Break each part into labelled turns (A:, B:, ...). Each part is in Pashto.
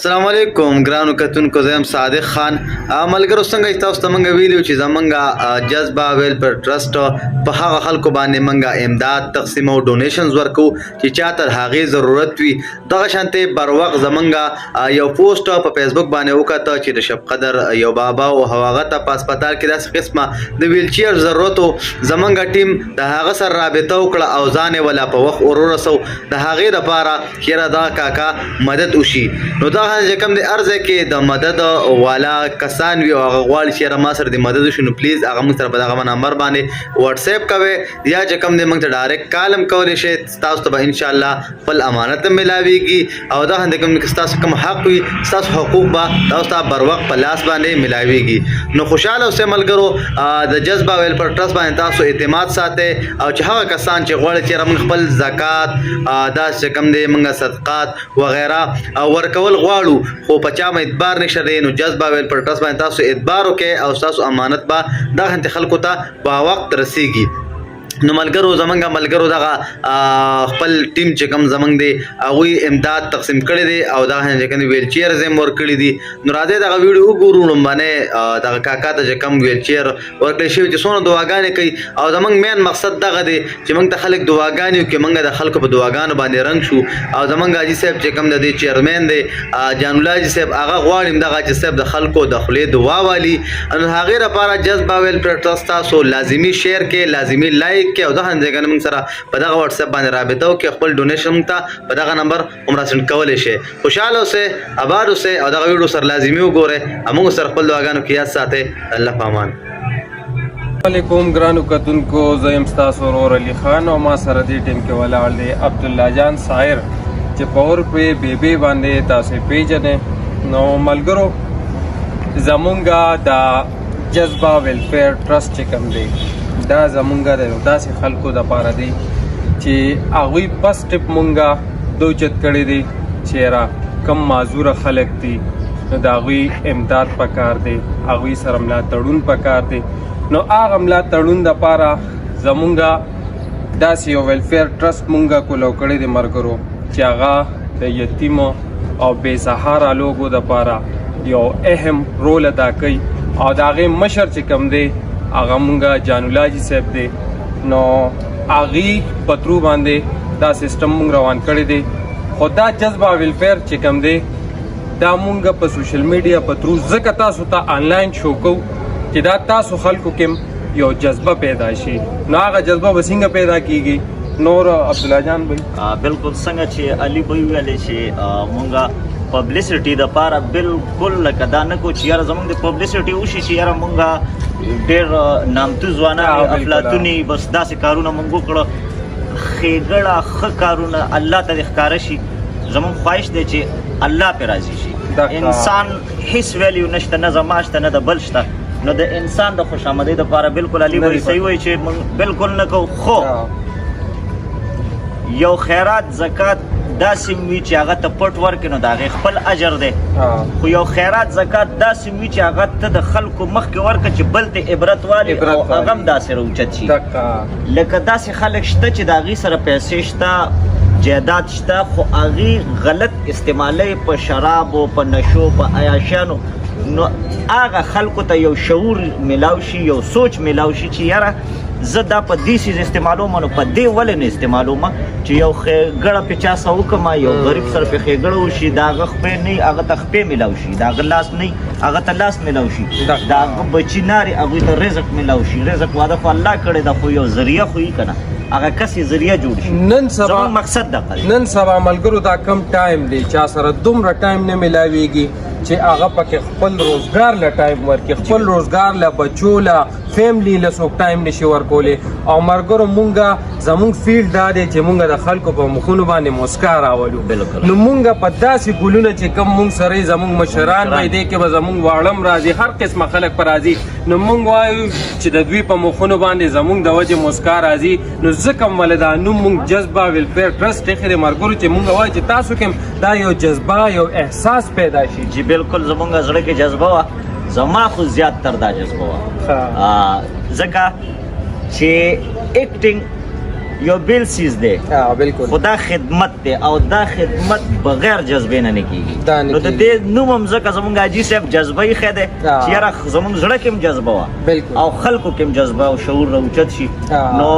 A: السلام علیکم ګرانو کتونکو زه یم صادق خان. ملګرو څنګه تاسو ته موږ ویلو چې زمونږ جذبه ویلفیر ټرسټ په هغه خلکو باندې موږ امداد تقسیمو ډونیشنز ورکو چې چاته هغې ضرورت وي. دغه شانتې بر وخت زمونږ یو پوسټ په فیسبوک باندې وکړه چې د شب قدر یو بابا او هغه ته په هسپتال کې داسې قسمه د ویلچیر ضرورت و. زمونږ ټیم د هغه سره رابطه وکړه او ځان یې ولا په وخت ورسو د هغې دپاره چېرې دا کاکا مدد وشي. نو دا چې کوم د ارزه کې د مدد والا کسان وي او هغه غواړي چې ما سره د مدد وشي نو پلیز هغه موږ سره په دغه نمبر باندې واتساپ کوئ یا چې کوم دی موږ ته ډایرکټ کال هم کولی شئ. تاسو ته به انشاءالله خپل امانت هم ملاویږي او دا هم کوم ستاسو کوم حق وي ستاسو حقوق به تاسو ته بر وخت په لاس باندې ملاویږي. نو خوشحاله اوسئ ملګرو. د جذبه ویلفیر ټرسټ باندې تاسو اعتماد ساتئ او چې هغه کسان چې غواړي چې موږ خپل زکات داسې چې کوم دی موږ صدقات وغیره ورکول غواړو خو په چا مې اعتبار نشته دی نو جذبه ویلفیر ټرسټ باندې تاسو اعتبار وکړئ او ستاسو امانت به دغه خلکو ته په وخت رسیږي. نو ملګرو زمونږ ملګرو دغه خپل ټیم چې کوم زمونږ دی هغوی امداد تقسیم کړی دی او دغه چې کوم ویلچیرز یې هم ورکړي دي. نو راځئ دغه ویډیو وګورو. لومبنی دغه کاکا ته چې کوم ویلچیر ورکړی شوي چې څومره دعاګانې کوي او زمونږ مین مقصد دغه دی چې موږ ته خلک دعاګانې وکړي موږ د خلکو په دعاګانو باندې رنګ شو. او زمونږ حاجي صاحب چې کوم د دې چیرمین دی جان الله حاجي صاحب هغه غواړي دغه حاجي صاحب د خلکو د خولې دعا والي. نو هغې لپاره جذبه ویلفیر ټرسټ تاسو لازمي شیر کې لازمي لایک کې او دغه ځای موږ سره په دغه واتساپ باندې رابطه وکړئ خپل ډونیشن موږ ته په دغه نمبر هم راسنډ کولی شئ. خوشحاله اوسئ اباد اوسئ او دغه ویډیو سره لازمي وګورئ موږ سره خپل دعاګانو کې یاد ساتئ. الله په امان.
B: علیکم ګرانو کتونکو زه یم ستاسو ورور علي خان او ما سره دې ټیم کې ولاړ دی عبدالله جان سایر چې په اورپې بیبي باندې تاسو پیژنئ. نو ملګرو زمونږ د جذبه ویلفیر ټرسټ چې کوم دی دا زمونږ د داسې خلکو دپاره دی چې هغوی بس ټپ مونږه دوچت کړی دی چې را کم معذوره خلک دي نو د هغوی امداد پکار دی هغوی سره ملاتړون پکار دی. نو هغه ملاتړون دپاره زمونږ داسې یو ویلفیر ټرسټ مونږه کولو کړی دی ملګرو چې هغه د یتیمو او بې سهاره لوګو دپاره یو اهم رول ادا کوي او د هغې مشر چې کوم دی هغه مونږه جان الله حاجي صاحب دی. نو هغې په ترو باندې دا سیسټم مونږ روان کړی دی. خو دا جذبه ویلفیر چې کوم دی دا مونږ په سوشل میډیا په ترو ځکه تاسو ته آنلاین شو کوو چې دا تاسو خلکو کې یو جذبه پیدا شي. نو هغه جذبه به څنګه پیدا کیږي نور عبدالله جان بھائی؟
C: بالکل څنګه چې علي بھائی ویلی چې مونږه پبلیسټي دپاره بالکل لکه دا نه کو چې یاره زموږ د پبلیسټي وشي چې یاره مونږه ډېر نامتو ځوانان افلاطوني بس داسې کارونه مونږ وکړه ښېګړه ښه کارونه الله ته دې ښکاره شي. زموږ خواهش دی چې الله پرې راضي شي. انسان هیڅ ویلیو نشته نه زما شته نه د بل شته. نو د انسان د خوشامدۍ دپاره بالکل علي بھائی صحیح وایي چې مونږ بالکل نه کوو. خو یو خیرات زکات داسې وي چې هغه ته پټ ورکړي نو د هغې خپل اجر دی. خو یو خیرات زکات داسې وي چې هغه ته د خلکو مخکې ورکړه چې بل ته عبرت والي او هغه هم داسې راوچت شي. لکه داسې خلک شته چې د هغې سره پیسې شته جایداد شته خو هغې غلط استعمالوي په شرابو په نشو په عیاشیانو. نو هغه خلکو ته یو شعور میلاو شي یو سوچ میلاو شي چې یاره زه دا په دې څیز استعمالوم نو په دې ولې نه استعمالوم چې یو ښېګړه پې چا څه وکړم یو غریب سره پې ښېګړه وشي د هغه خپې نه هغه ته خپې میلاو شي د هغه لاس نه هغه ته لاس میلاو شي د هغه بچي نارې هغوی ته رزق میلاو شي. رزق واده خو الله کړی ده خو یو ذریعه خو یي که نه هغه کس یې ذریعه جوړ شي.
B: نن سبا
C: مقصد دغه دی.
B: نن سبا ملګرو دا کم ټایم دی چا سره دومره ټایم نه میلاویږي چې هغه پکې خپل روزګار له ټایم ورکړي خپل روزګار له بچو له فیملی له څوک ټایم نشي ورکولی. او ملګرو مونږه زمونږ فیلډ دا دی چې مونږ د خلکو په مخونو باندې مسکا راولو. نو مونږ په داسې ګلونه چې کوم مونږ سره زمونږ مشران وایي دی کې به زمونږ واړم راځي هر قسمه خلک په راځي. نو مونږ وایو چې د دوی په مخونو باندې زمونږ د وجې مسکا راځي. نو ځکه ولې دا نوم مونږ جذبه ویلفیر ټرسټ ایښی دی ملګرو چې مونږ وایو چې تاسو کې دا یو جذبه یو احساس پیدا شي.
C: جی بالکل زمونږ زړه کې جذبه وه زما خو زیات تر دا جذبه وه ځکه چې ایکټینګ یو بیل سیز دی
B: بالکل
C: خدا خدمت دی او دا خدمت بغیر جذبې نه نه کیږي
B: دا نه
C: نو د دې نوم هم ځکه زمونږ حاجي صاحب جذبه یې ښه دی چې یاره زمونږ زړه کې هم جذبه وه
B: بالکل
C: او خلکو کې هم جذبه او شعور راوچت شي نو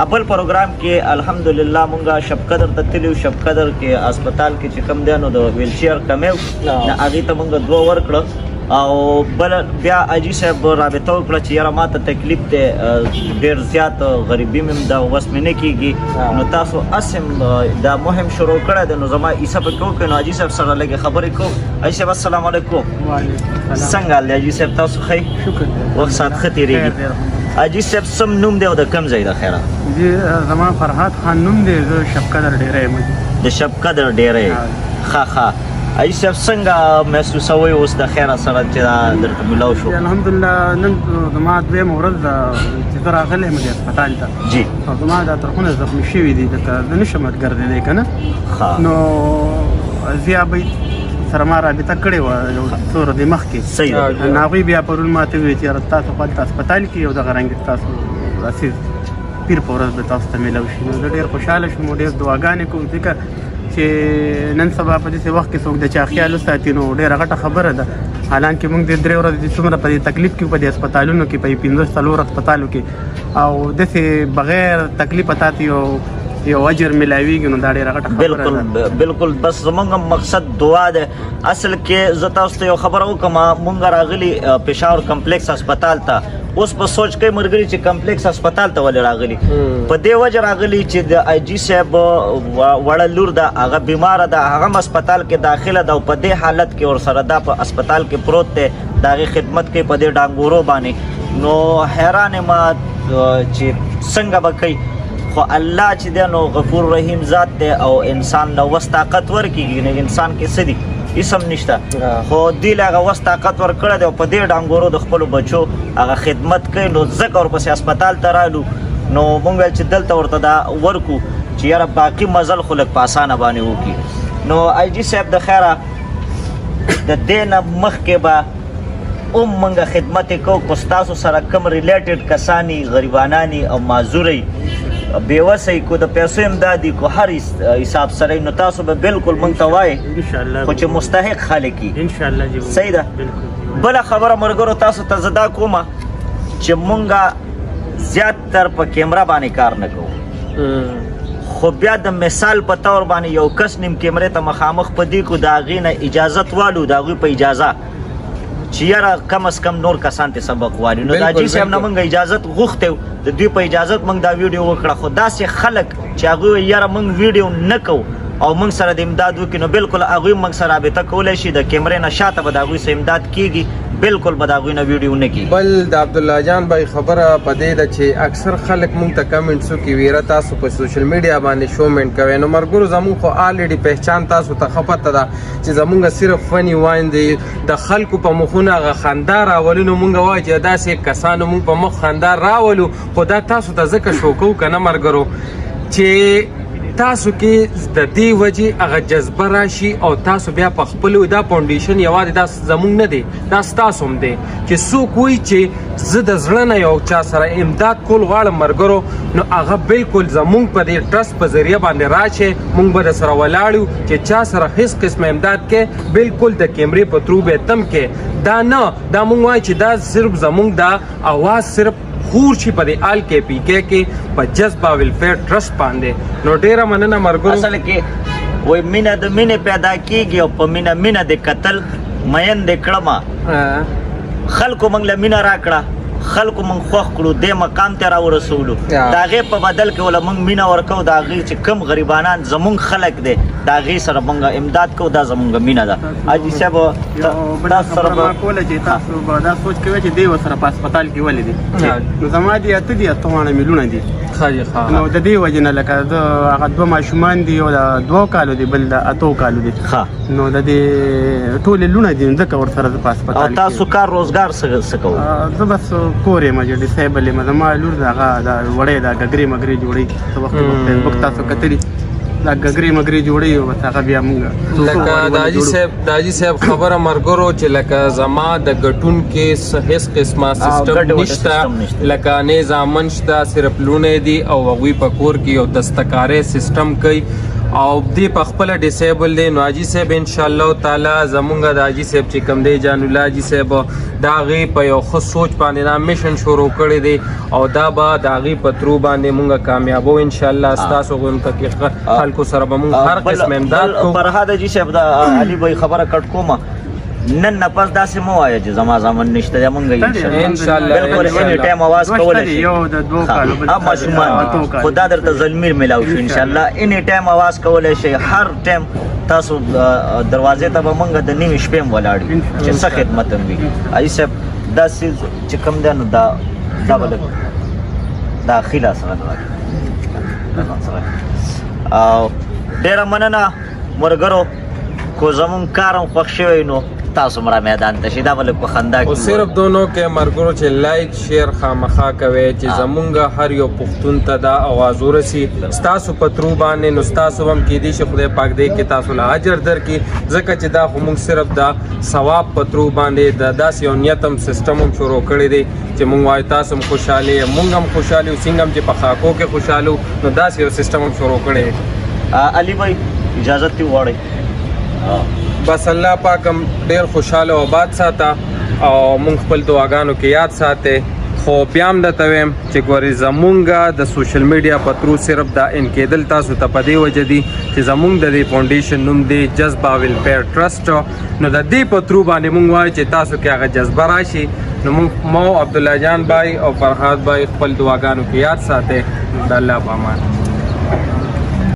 C: اپل پروګرام کې الحمدلله مونږه شب قدر ته تللو شب قدر کې هسپتال کې چې کم دی نو د ویل چیر کمی و نه هغې ته مونږ 2 ورکړه او بل بیا حاجي صاحب رابطه وکړه چې یاره ما ته تکلیف دی ډېر زیات غریبي مې هم ده اوس مې نه کېږي نو تاسو اسم دا مهم شروع کړی دی نو زما عیسه پکې وکړئ نو حاجي صاحب سره لږې خبرې کوو حاجي صاحب السلام علیکم څنګه حال دی حاجي صاحب تاسو ښه
D: شکر
C: وخت ساعت ښه تېرېږي حاجي صاحب سم نوم دی او د کوم ځای ده خیره
D: جی زما فرهاد خان نوم دی زه شب قدر ډیری یم
C: د شب قدر ډیری ښه حاجي صاحب څنګه محسوسوئ اوس د خیره سره چې دا درته ملاو شو
D: الحمدلله نن زما دویمه ورځ ده چې زه راغلی یم دې هسپتال ته
C: جی
D: او زما دا ترخونه زخمي شوي دي ځکه زه نشم ګرځېدی که نه نو زیا به سره ما رابطه کړې وه یو څو ورځې مخکې
C: صحیح ده
D: نو هغوی بیا پرون ماته وویل چې یاره تاسو خپل هسپتال کې یو دغه رنګ تاسو رسید پیر په ورځ به تاسو ته میلاو شي نو زه ډېر خوشحاله شوم او ډېر دعاګانې کوم ځکه چې نن سبا په داسې وخت کې څوک د چا خیال وساتي نو ډېره غټه خبره ده حالانکه موږ د 3 ورځې څومره په دې تکلیف کې په دې هسپتالونو کې په 15 څلور هسپتالو کې او داسې بغیر تکلیفه تاته یو اجر ملاویږي نو دا ډېره غټه خبره ده
C: بالکل بس زمونږ مقصد دعا ده اصل کې زه تاسو ته یو خبره وکړم مونږ راغلي پېښور کمپلیکس هسپتال ته اوس په سوچ کوي مرګري چې کمپلیکس هسپتال ته ولې راغلي په دې وجه راغلي چې د آی جي صاحب وړه لور ده هغه بیماره ده هغه هم هسپتال کې داخله ده او په دې حالت کې ورسره دا په هسپتال کې پروت دی د هغې خدمت کوي په دې ډانګورو باندې نو حیران یم چې څنګه به کوي خو الله چې دی نو غفور رحیم ذات دی او انسان له وس طاقت ورکېږي نو انسان کې څه دي هیڅ هم نشته خو دوی له هغه وس طاقت ورکړی دی او په دې ډانګورو د خپلو بچو هغه خدمت کوي نو ځکه ورپسې هسپتال ته رالو نو مونږ ویل چې دلته ورته دا ورکو چې یاره باقي مزل خو لږ په اسانه باندې وکړي نو آی جي صاحب د خیره د دې نه مخکې به مونږ خدمت یې کوو خو ستاسو سره کوم ریلیټډ کسانی غریبانانی او معذوری بیوسه کو د پیسو امدادي کو هر حساب سره نو تاسو به بالکل مونږ ته وایي
D: انشاءالله
C: خو چې مستحق خلک وي
D: انشاءالله جی
C: صحیح ده
D: بالکل
C: بله خبره ملګرو تاسو ته زه دا کومه چې مونږه زیاتتر په کیمره باندې کار نه کوو خو بیا د مثال په طور باندې یو کس نیم کیمرې ته مخامخ په دې کو د هغې نه اجازت والو د هغوی په اجازه چې یاره کم از کم نور کسان ته سبق وایي نو د حاجي صاحب نه مونږ اجازت غوښتی و د دوی په اجازت مونږ دا ویډیو وکړه خو داسې خلک چې هغوی وایي یاره مونږ ویډیو نه کوو او مونږ سره د امداد وکړي نو بالکل هغوی مونږ سره رابطه کولی شي د کیمرې نه شاته به د هغوی سره امداد کېږي بالکل به د هغوی نه ویډیو نه کېږي
B: بل د عبدالله جان بھائی خبره په دې ده چې اکثر خلک مونږ ته کمنټس وکړي ویره تاسو په سوشل میډیا باندې شومنټ کوئ نو ملګرو زمونږ خو آلریډي پہچان تاسو ته ښه پته ده چې زمونږ صرف فني وایندې د خلکو په مخونه هغه خندا راولو نو مونږ وایو چې داسې کسانو مونږ په مخ خندا راولو خو دا تاسو ته ځکه شو کوو که نه ملګرو چې تاسو کې د دې وجې هغه جذبه راشي او تاسو بیا په خپلو دا فاونډیشن یوازې دا زمونږ نه دی دا ستاسو هم دی چې څوک وایي چې زه د زړه نه یو چا سره امداد کول غواړم ملګرو نو هغه بالکل زمونږ په دې ټرسټ په ذریعه باندې راشي مونږ به درسره ولاړ یو چې چا سره هیڅ قسمه امداد کې بالکل د کیمرې په ترو به تم کې دا نه دا مونږ وایو چې دا صرف زمونږ دا اواز صرف خور شي په دې آل کې پی کې په جذبه ویلفیر ټرسټ باندې نو ډیره مننه ملګرو
C: اصل کې وایي مینه د مینې پیدا کېږي او په مینه د قتل مین د کړمه خلکو موږ له مینه راکړه خلکو موږ خوښ کړو دې مقام ته راورسولو د هغې په بدل کې وله موږ مینه ورکوو د هغې چې کوم غریبانان زموږ خلک دی د هغې سره موږ امداد کوو دا زموږ مینه ده حاجي صاحب تاسو سره به
D: کوله چې تاسو به دا سوچ کوئ چې دی ورسره په هسپتال کې ولې دي نو زما دي اته دي 8 میلیونه دي نو د دې وجې نه لکه هغه 2 ماشومان دي یو د 2 کالو دي بل د 8 کالو دي نو د دې ټولې لونه دي ځکه ورسره په هسپتال
C: او تاسو کار روزګار څه کوئ
D: زه بس کور یم چې ډسیبل یم زما لور د هغه د وړې د ګګرې مګرې جوړوي څه وخت فیسبوک تاسو کتلي دا ګګري مګري جوړي او بس هغه بیا موږ
B: لکه داجی صاحب خبره مرګرو چې لکه زما د ګټون کې هیڅ قسمه سیستم نشته لکه نظامن شته صرف لونه دي او هغوی په کور کې یو دستکاري سیستم کوي او دی په خپل ډیسیبل دی نو حاجی صاحب ان شاء الله تعالی زمونږ د حاجی صاحب چې کوم دی جان الله حاجی صاحب دا غي په یو خو سوچ باندې دا میشن شروع کړی دی او دا به دا غي په ترو باندې مونږه کامیابو ان شاء الله تاسو غونته کې خلکو سره به مونږ هر قسم امداد کوو.
C: فرهاد حاجی صاحب دا علي بھائی خبره کټ کومه نن نه پس داسې مو وایه چې زما زامن نشته دی مونږ
B: ان شاء الله
C: بالکل اني ټایم आवाज کولای شي
D: یو د دوه کالو
C: اب ماشومان خدا درته زلمیر ملاو شو ان شاء الله اني ټایم आवाज کولای شي هر ټایم تاسو دروازې ته به مونږ د نیمې شپې ولاړ چې څه خدمت وي ای صاحب دا چې کوم دی نو دا بل دا خلاص راځي او ډیر مننه مرګرو کو زمون کارم خوښ شوی نو تاسو مرا میدان ته شي دا بل په خندا کې
B: او صرف دونو کې مرګرو چې لایک شیر خامخا کوي چې زمونږ هر یو پښتون ته دا आवाज ورسي تاسو په ترو باندې نو تاسو هم کې دي چې خدای پاک دې کې تاسو له اجر درکې ځکه چې دا موږ صرف دا ثواب په ترو باندې د داسې یو نیتم سیستم هم شروع کړی دی چې موږ وایو تاسو هم خوشاله موږ هم خوشاله او څنګه هم چې په خاکو کې خوشاله نو داسې یو سیستم هم شروع کړی.
C: علي بھائی اجازه تی وړي
B: بس الله پاک هم ډیر خوشاله او آباد ساته او مونږ خپل دعاګانو کې یاد ساته خو بیا هم درته وایم چې ګورې زمونږ د سوشل میډیا په ترو صرف دا انکیدل تاسو ته په دې وجه دي چې زمونږ د دې فاونډیشن نوم دی جذبه ویلفیر ټرسټ نو د دې په ترو باندې مونږ وایو چې تاسو کې هغه جذبه راشي نو مونږ عبدالله جان بھائی او فرهاد بھائی خپل دعاګانو کې یاد ساته د الله په امان.